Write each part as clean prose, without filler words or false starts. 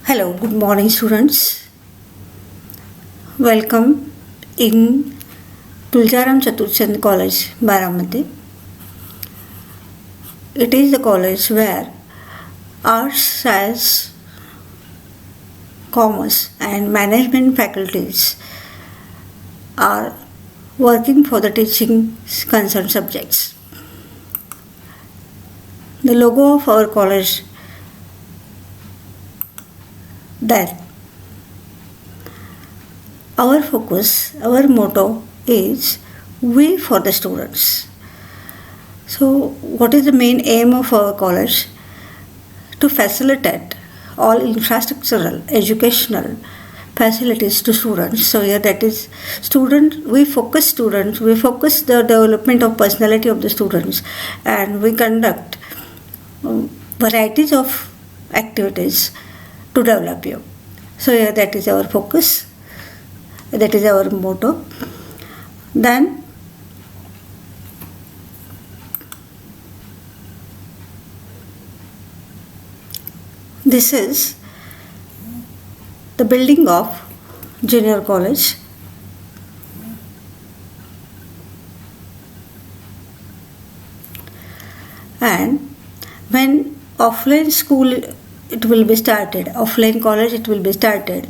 Hello, good morning students. Welcome in Tuljaram Chaturchand College, Baramati. It is the college where arts, science, commerce and management faculties are working for the teaching concerned subjects. The logo of our college that our focus, our motto is we for the students. So, what is the main aim of our college? To facilitate all infrastructural, educational facilities to students. So, here that is we focus the development of personality of the students, and we conduct varieties of activities to develop you. So here that is our focus, that is our motto. Then this is the building of junior college. And when offline school it will be started, offline college it will be started,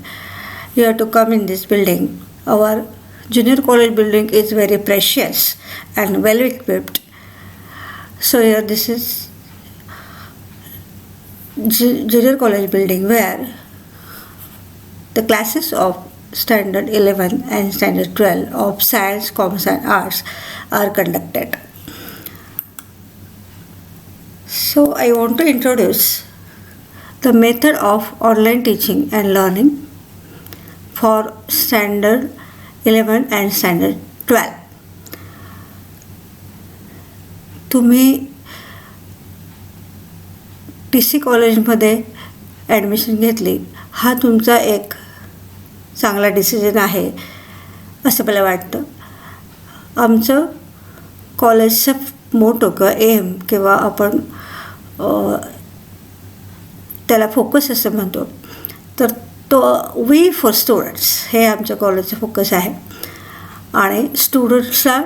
you have to come in this building. Our junior college building is very precious and well equipped. So here this is junior college building where the classes of standard 11 and standard 12 of science, commerce and arts are conducted. So I want to introduce the method of online teaching and learning for standard 11 and standard 12. तुम्ही TC कॉलेजमध्ये admission घेतली, हा तुमचा एक चांगला decision आहे असं मला वाटतं. आमचं कॉलेजचं मोठं किंवा एम किंवा आपण त्याला फोकस असं म्हणतो, तर तो वी फॉर स्टुडंट्स हे आमच्या कॉलेजचं फोकस आहे. आणि स्टुडंट्सला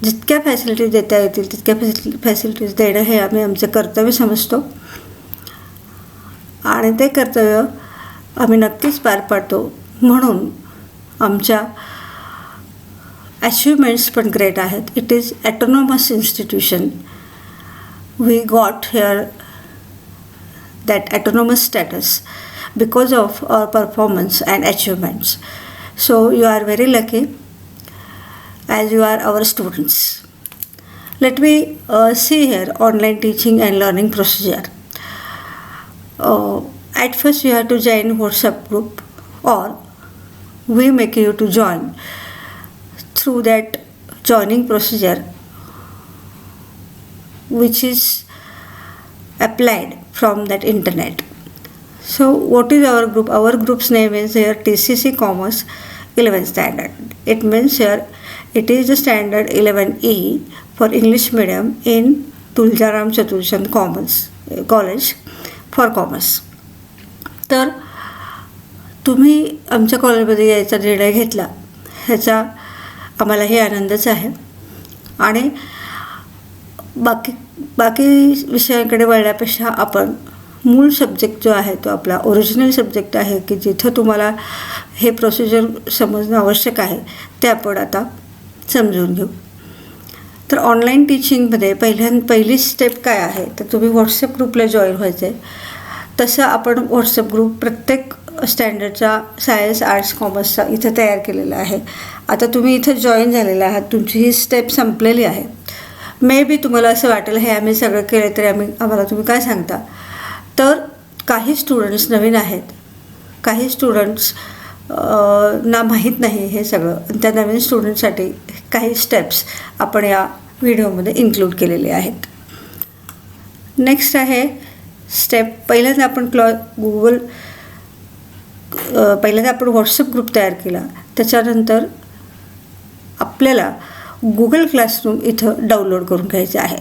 जितक्या फॅसिलिटीज देता येतील तितक्या फॅसिलिटीज देणं हे आम्ही आमचं कर्तव्य समजतो, आणि ते कर्तव्य आम्ही नक्कीच पार पाडतो. म्हणून आमच्या अचिव्हमेंट्स पण ग्रेट आहेत. It is autonomous institution. We got here that autonomous status because of our performance and achievements. So you are very lucky as you are our students. Let me see here online teaching and learning procedure. At first you have to join WhatsApp group, or we make you to join through that joining procedure which is applied from that internet. So what is our group? Our group's name is here TCC Commerce 11 Standard. It means here it is the standard 11E for English medium in Tuljaram Chaturchand College for Commerce. तर तुम्ही आमच्या कॉलेजमध्ये यायचा निर्णय घेतला ह्याचा आम्हालाही आनंदच आहे. आणि बाकी विषयांकडे वळण्यापेक्षा आपण मूळ सब्जेक्ट जो आहे तो आपला ओरिजिनल सब्जेक्ट आहे की जिथं तुम्हाला हे प्रोसिजर समजणं आवश्यक आहे ते आपण आता समजून घेऊ. तर ऑनलाईन टीचिंगमध्ये पहिली स्टेप काय आहे, तर तुम्ही व्हॉट्सअप ग्रुपला जॉईन व्हायचं आहे. तसं आपण व्हॉट्सअप ग्रुप प्रत्येक स्टँडर्डचा सायन्स, आर्ट्स, कॉमर्सचा इथं तयार केलेला आहे. आता तुम्ही इथं जॉईन झालेला आहात, तुमची ही स्टेप संपलेली आहे. मे बी तुम्हाला असं वाटेल हे आम्ही सगळं केलं तरी आम्हाला तुम्ही काय सांगता. तर काही स्टुडंट्स नवीन आहेत, काही स्टुडंट्स ना माहीत नाही हे सगळं. त्या नवीन स्टुडंटसाठी काही स्टेप्स आपण या व्हिडिओमध्ये इन्क्लूड केलेले आहेत. नेक्स्ट आहे स्टेप. पहिल्यांदा आपण पहिल्यांदा आपण व्हॉट्सअप ग्रुप तयार केला. त्याच्यानंतर आपल्याला गुगल क्लासरूम इथं डाउनलोड करून घ्यायचं आहे.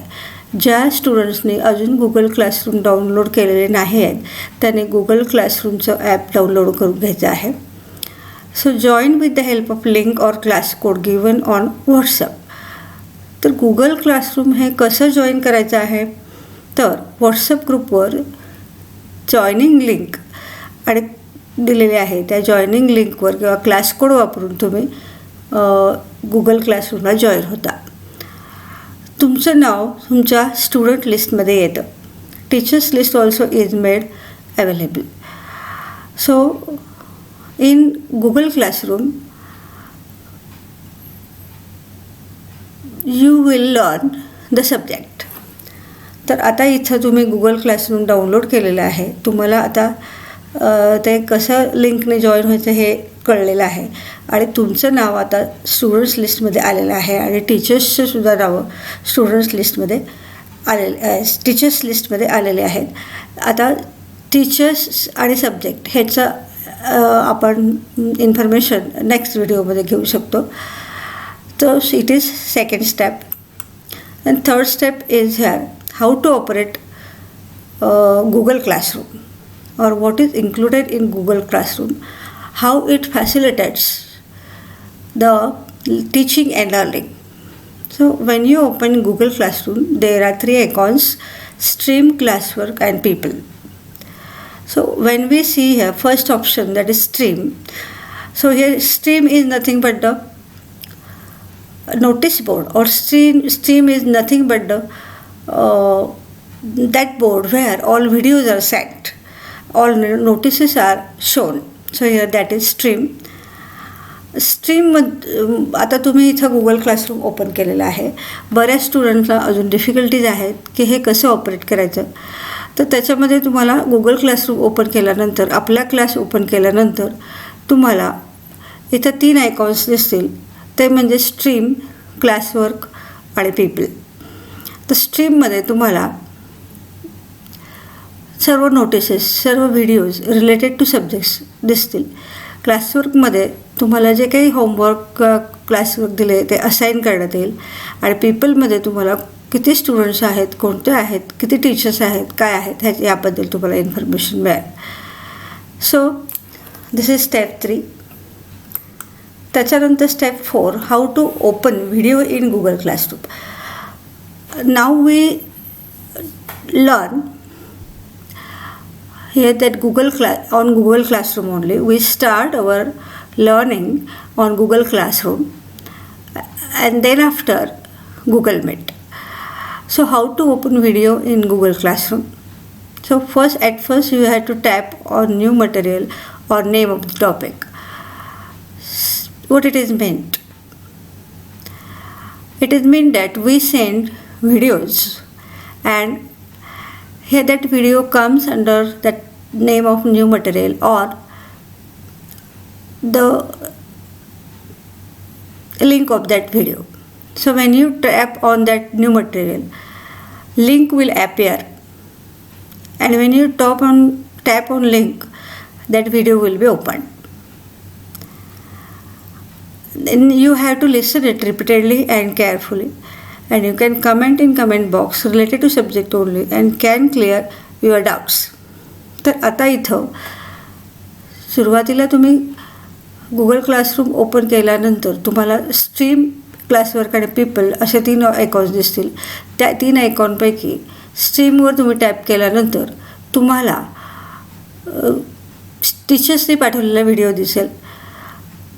ज्या स्टुडंट्सने अजून गुगल क्लासरूम डाउनलोड केलेले नाही आहेत त्याने गुगल क्लासरूमचं ॲप डाउनलोड करून घ्यायचं आहे. So join with the help of link और class code given on WhatsApp. तर गुगल क्लासरूम हे कसं जॉईन करायचं आहे तर व्हॉट्सअप ग्रुपवर जॉईनिंग लिंक आणि दिलेले आहे. त्या जॉईनिंग लिंकवर किंवा क्लास कोड वापरून तुम्ही गुगल क्लासरूमला जॉईन होता. तुमचं नाव तुमच्या स्टुडंट लिस्टमध्ये येतं. Teachers list also is made available. So in Google classroom you will learn the subject. तर आता इथं तुम्ही गुगल क्लासरूम डाउनलोड केलेलं आहे. तुम्हाला आता ते कसं लिंकने जॉईन व्हायचं हे कळलेलं आहे आणि तुमचं नाव आता स्टुडंट्स लिस्टमध्ये आलेलं आहे आणि टीचर्सचे सुद्धा नावं स्टुडंट्स लिस्टमध्ये टीचर्स लिस्टमध्ये आलेले आहेत. आता टीचर्स आणि सब्जेक्ट ह्याचं आपण इन्फॉर्मेशन नेक्स्ट व्हिडिओमध्ये घेऊ शकतो. तर it is second step. And third step is here how to operate Google classroom or what is included in Google Classroom, how it facilitates the teaching and learning. So when you open Google Classroom, there are 3 icons: Stream, Classwork and People. So when we see here first option, that is Stream. So here Stream is nothing but the notice board, or Stream is nothing but the that board where all videos are sent. All notices are shown. So here that is Stream. Stream आता तुम्ही इथं Google classroom open केलेलं आहे. बऱ्याच स्टुडंटला अजून difficulties आहेत की हे कसं ऑपरेट करायचं. तर त्याच्यामध्ये तुम्हाला गुगल क्लासरूम ओपन केल्यानंतर आपला क्लास ओपन केल्यानंतर तुम्हाला इथं 3 आयकॉन्स दिसतील. ते म्हणजे स्ट्रीम, क्लासवर्क आणि पीपल. तर स्ट्रीममध्ये तुम्हाला सर्व नोटिसेस, सर्व व्हिडिओज रिलेटेड टू सब्जेक्ट्स दिसतील. क्लासवर्कमध्ये तुम्हाला जे काही होमवर्क क्लासवर्क दिले ते असाईन करण्यात येईल. आणि पीपलमध्ये तुम्हाला किती स्टुडंट्स आहेत, कोणते आहेत, किती टीचर्स आहेत, काय आहेत याबद्दल तुम्हाला इन्फॉर्मेशन मिळेल. So this is step 3. त्याच्यानंतर step 4, how to open video in Google classroom. Now we learn here that on Google Classroom only we start our learning on Google Classroom and then after Google Meet. So how to open video in Google Classroom? So at first you have to tap on new material or name of the topic. What it is meant? It is meant that we send videos and here that video comes under that name of new material or the link of that video. So when you tap on that new material, link will appear, and when you tap on link, that video will be opened. Then you have to listen it repeatedly and carefully. And you can comment in comment box related to subject only and can clear your doubts. तर आता इथं सुरुवातीला तुम्ही Google classroom open केल्यानंतर तुम्हाला stream, classwork आणि people असे 3 icons दिसतील. त्या 3 आयकॉनपैकी स्ट्रीमवर तुम्ही टॅप केल्यानंतर तुम्हाला टीचर्सनी पाठवलेला व्हिडिओ दिसेल.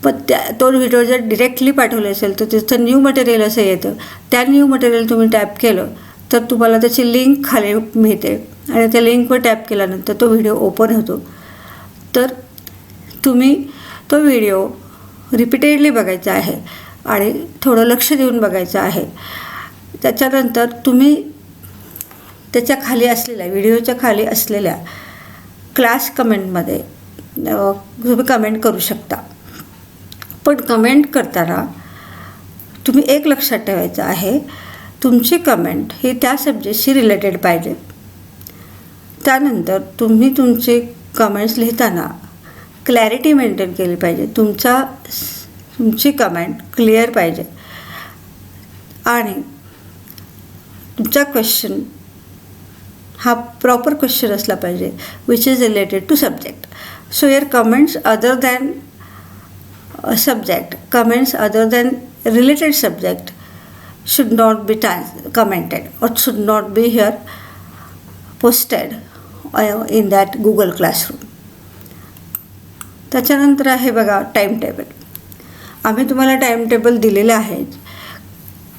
पण तो व्हिडिओ जर डिरेक्टली पाठवला असेल तर तिथं न्यू मटेरियल असं येतं. त्या न्यू मटेरियल तुम्ही टॅप केलं तर तुम्हाला त्याची लिंक खाली मिळते आणि त्या लिंकवर टॅप केल्यानंतर तो व्हिडिओ ओपन होतो. तर तुम्ही तो व्हिडिओ रिपीटेडली बघायचा आहे आणि थोडं लक्ष देऊन बघायचं आहे. त्याच्यानंतर तुम्ही त्याच्या खाली असलेल्या व्हिडिओच्या खाली असलेल्या क्लास कमेंटमध्ये तुम्ही कमेंट करू शकता. पण कमेंट करताना तुम्ही एक लक्षात ठेवायचं आहे, तुमची कमेंट ही त्या सब्जेक्टशी रिलेटेड पाहिजे. त्यानंतर तुम्ही तुमचे कमेंट्स लिहिताना क्लॅरिटी मेंटेन केली पाहिजे. तुमची कमेंट क्लिअर पाहिजे आणि तुमचा क्वेश्चन हा प्रॉपर क्वेश्चन असला पाहिजे which is related to subject. So your comments other than subject, comments other than related subject should not be commented or should not be here posted in that Google Classroom. त्याच्यानंतर आहे बघा time table. आम्ही तुम्हाला time table दिलेलं आहे.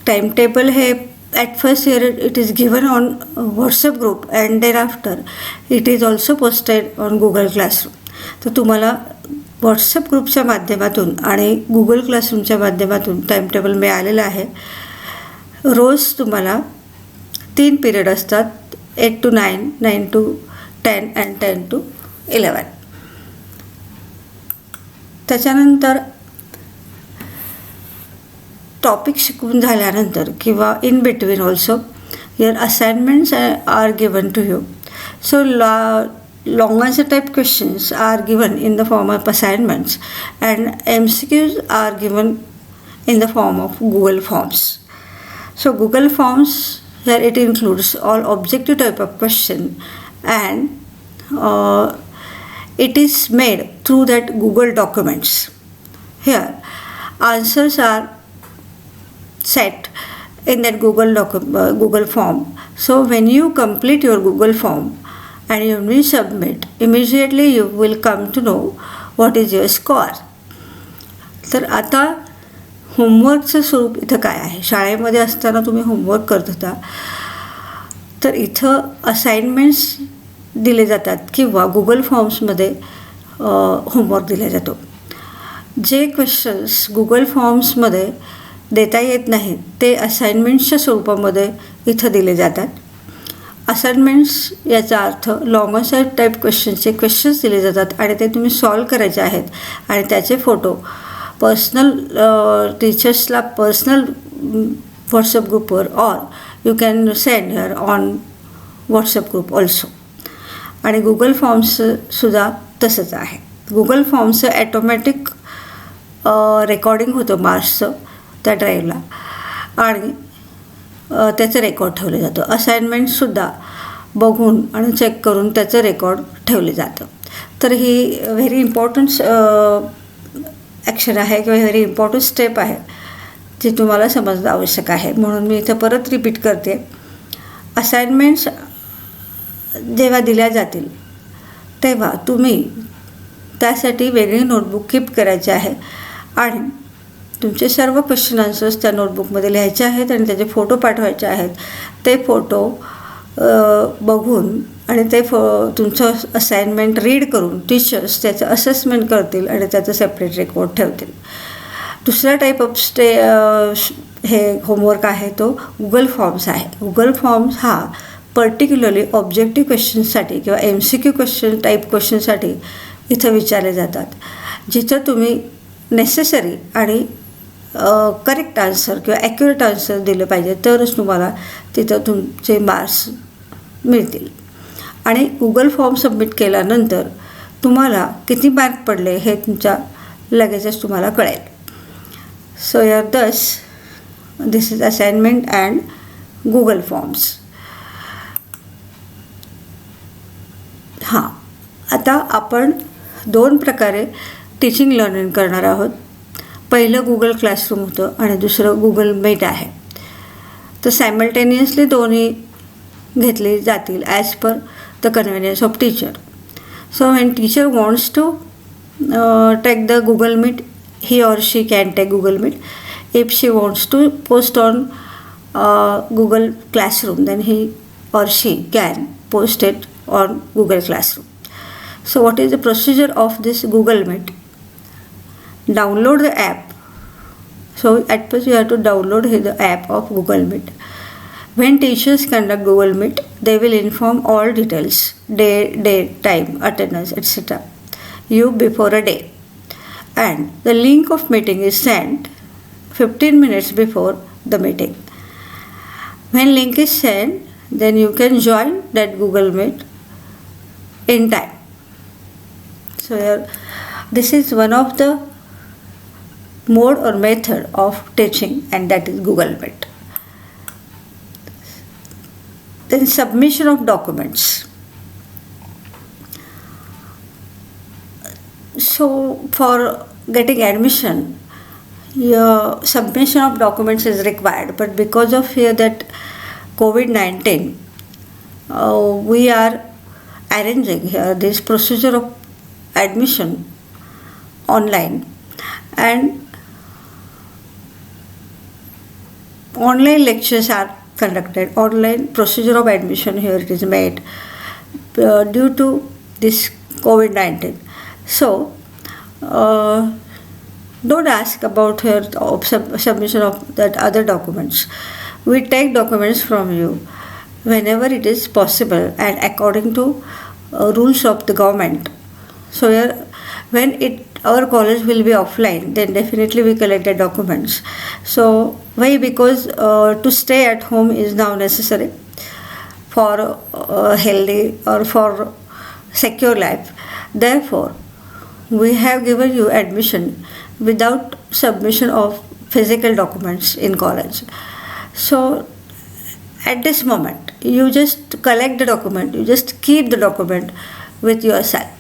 Time table हे at first here it is given on WhatsApp group and thereafter it is also posted on Google Classroom. तर तुम्हाला व्हॉट्सअप ग्रुपच्या माध्यमातून आणि गुगल क्लासरूमच्या माध्यमातून टाईम टेबल मिळालेलं आहे. रोज तुम्हाला 3 पिरियड असतात, 8 to 9, 9 to 10 and 10 to 11. त्याच्यानंतर टॉपिक शिकवून झाल्यानंतर किंवा in between also your assignments are given to you. So long answer type questions are given in the form of assignments and MCQs are given in the form of Google Forms. So Google Forms, here it includes all objective type of question and it is made through that Google Documents. Here answers are set in that Google form. So when you complete your Google form and you will submit, immediately you will come to know what is your score. तर आता होमवर्कचं स्वरूप इथं काय आहे. शाळेमध्ये असताना तुम्ही homework करत होता, तर इथं असाइनमेंट्स दिले जातात किंवा गुगल फॉर्म्समध्ये होमवर्क दिला जातो. जे क्वेश्चन्स गुगल फॉर्म्समध्ये देता येत नाहीत ते असाइनमेंट्सच्या स्वरूपामध्ये इथं दिले जातात. असाइनमेंट्स याचा अर्थ लॉंग आन्सर टाईप क्वेश्चनचे क्वेश्चन्स दिले जातात आणि ते तुम्ही सॉल्व करायचे आहेत आणि त्याचे फोटो पर्सनल टीचर्सला पर्सनल व्हॉट्सअप ग्रुपवर or you can send her on WhatsApp group also. आणि गुगल फॉर्म्ससुद्धा तसंच आहे. गुगल फॉर्म्सचं ॲटोमॅटिक रेकॉर्डिंग होतं मार्क्सचं त्या ड्राईव्हला आणि त्याचं रेकॉर्ड ठेवलं जातं. असाइनमेंटसुद्धा बघून आणि चेक करून त्याचं रेकॉर्ड ठेवलं जातं. तर ही व्हेरी इम्पॉर्टंट ॲक्शन आहे किंवा व्हेरी इम्पॉर्टंट स्टेप आहे जी तुम्हाला समजणं आवश्यक आहे. म्हणून मी इथं परत रिपीट करते. असाइनमेंट्स जेव्हा दिल्या जातील तेव्हा तुम्ही त्यासाठी वेगळी नोटबुक कीप करायची आहे आणि तुमचे सर्व क्वेश्चन आन्सर्स त्या नोटबुकमध्ये लिहायचे आहेत आणि त्याचे फोटो पाठवायचे आहेत. ते फोटो बघून आणि ते तुमचं असाइनमेंट रीड करून टीचर्स त्याचं असेसमेंट करतील आणि त्याचं सेपरेट रेकॉर्ड ठेवतील. दुसरा टाईप ऑफ हे होमवर्क आहे तो गुगल फॉर्म्स आहे. गुगल फॉर्म्स हा पर्टिक्युलरली ऑब्जेक्टिव्ह क्वेश्चन्ससाठी किंवा MCQ क्वेश्चन टाईप क्वेश्चनसाठी इथं विचारले जातात, जिथं तुम्ही नेसेसरी आणि करेक्ट आन्सर किंवा ॲक्युरेट आन्सर दिलं पाहिजे तरच तुम्हाला तिथं तुमचे मार्क्स मिळतील. आणि गुगल फॉर्म सबमिट केल्यानंतर तुम्हाला किती मार्क पडले हे तुमच्या लगेचच तुम्हाला कळेल. So your this is assignment and Google forms. हां, आता आपण 2 प्रकारे टीचिंग लर्निंग करणार आहोत. पहिलं गुगल क्लासरूम होतं आणि दुसरं गुगल मीट आहे. तर सायमल्टेनियसली दोन्ही घेतले जातील as per the convenience of teacher. So when teacher wants to take the Google Meet, he or she can take Google Meet. If she wants to post on Google classroom then he or she can post it on Google Classroom. So what is the procedure of this Google Meet? Download the app. So at first you have to download the app of Google Meet. When teachers conduct Google Meet, they will inform all details, date, time, attendance, etc. you before a day. And the link of meeting is sent 15 minutes before the meeting. When link is sent, then you can join that Google Meet in time. So this is one of the mode or method of teaching, and that is Google Meet. Then submission of documents. So for getting admission, your submission of documents is required, but because of here that COVID-19, we are arranging here this procedure of admission online, and online lectures are conducted. Online procedure of admission here it is made due to this COVID-19. So don't ask about here submission of that other documents. We take documents from you whenever it is possible and according to rules of the government. So here, when our college will be offline, then definitely we collect the documents. So why? Because to stay at home is now necessary for healthy or for secure life. Therefore, we have given you admission without submission of physical documents in college. So at this moment, you just collect the document, you just keep the document with yourself.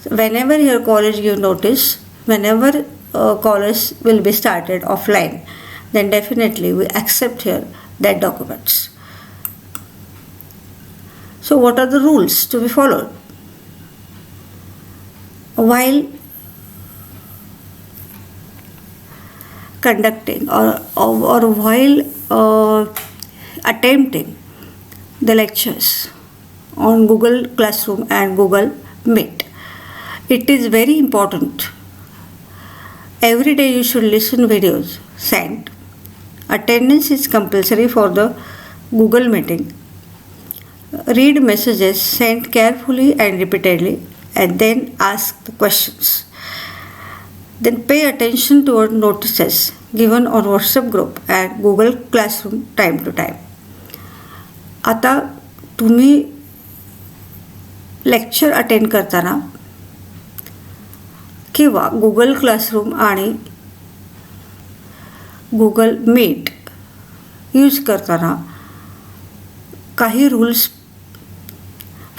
Whenever your college give notice, whenever college will be started offline, then definitely we accept here that documents. So what are the rules to be followed? While conducting or while attempting the lectures on Google Classroom and Google Meet, it is very important. Every day you should listen videos sent. Attendance is compulsory for the Google meeting. Read messages sent carefully and repeatedly, and then ask the questions. Then pay attention to our notices given on WhatsApp group and Google Classroom time to time. आता तुम्ही lecture attend करताना किंवा Google classroom आणि Google meet use करताना काही rules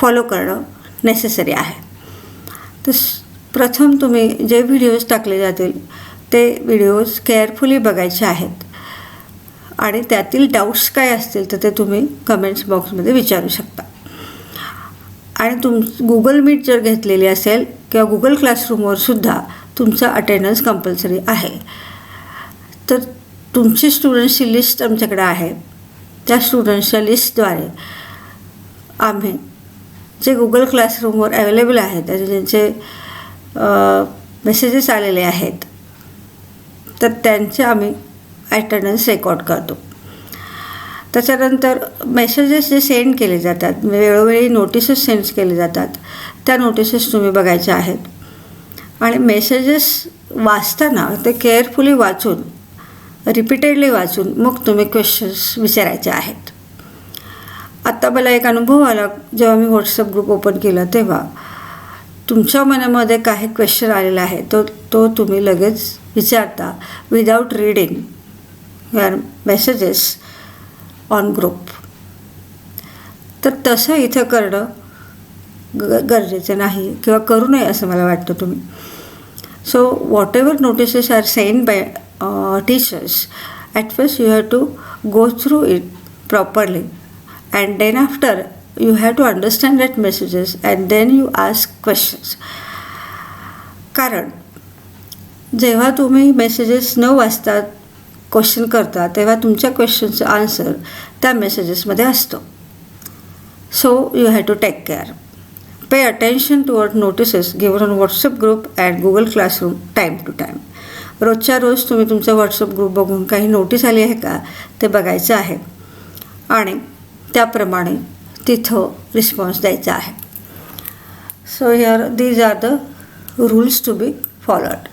follow करणं necessary आहे. तर प्रथम तुम्ही जे व्हिडिओज टाकले जातील ते व्हिडिओज केअरफुली बघायचे आहेत आणि त्यातील डाऊट्स काय असतील तर ते तुम्ही कमेंट्स बॉक्समध्ये विचारू शकता. आणि गुगल मीट जर घेतलेली असेल किंवा गुगल क्लासरूमवर सुद्धा तुमचा अटेंडन्स कंपल्सरी आहे. तर तुमची स्टुडंट्सची लिस्ट आमच्याकडे आहे. त्या स्टुडंट्सच्या लिस्टद्वारे आम्ही जे गुगल क्लासरूमवर अवेलेबल आहेत त्याचे ज्यांचे मेसेजेस आलेले आहेत तर त्यांचे आम्ही अटेंडन्स रेकॉर्ड करतो. त्याच्यानंतर मेसेजेस जे सेंड केले जातात, वेळोवेळी नोटिसेस सेंड केले जातात, त्या नोटिसेस तुम्ही बघायच्या आहेत. आणि मेसेजेस वाचताना ते केअरफुली वाचून रिपीटेडली वाचून मग तुम्ही क्वेश्चन्स विचारायचे आहेत. आत्ता मला एक अनुभव आला जेव्हा मी व्हॉट्सअप ग्रुप ओपन केला तेव्हा तुमच्या मनामध्ये काही क्वेश्चन आलेला आहे तो तुम्ही लगेच विचारता without reading your messages on group. तर तसं इथं करणं गरजेचं नाही किंवा करू नये असं मला वाटतं तुम्ही. So whatever notices are send by teachers, at first you have to go through it properly and then after you have to understand that messages and then you ask questions. कारण जेव्हा तुम्ही messages न वाचता question करता तेव्हा तुमच्या क्वेश्चनचं answer त्या मेसेजेसमध्ये असतो. So you have to take care. Pay attention toward notices given on WhatsApp group and Google classroom time to time. रोजच्या रोज तुम्ही तुमचा व्हॉट्सअप ग्रुप बघून काही नोटीस आली आहे का ते बघायचं आहे आणि त्याप्रमाणे तिथं रिस्पॉन्स द्यायचा आहे. So here these are the rules to be followed.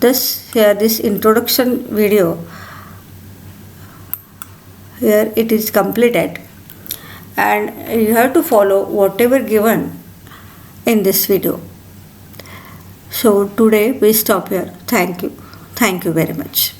this introduction video here it is completed and you have to follow whatever given in this video. So today we stop here. Thank you very much.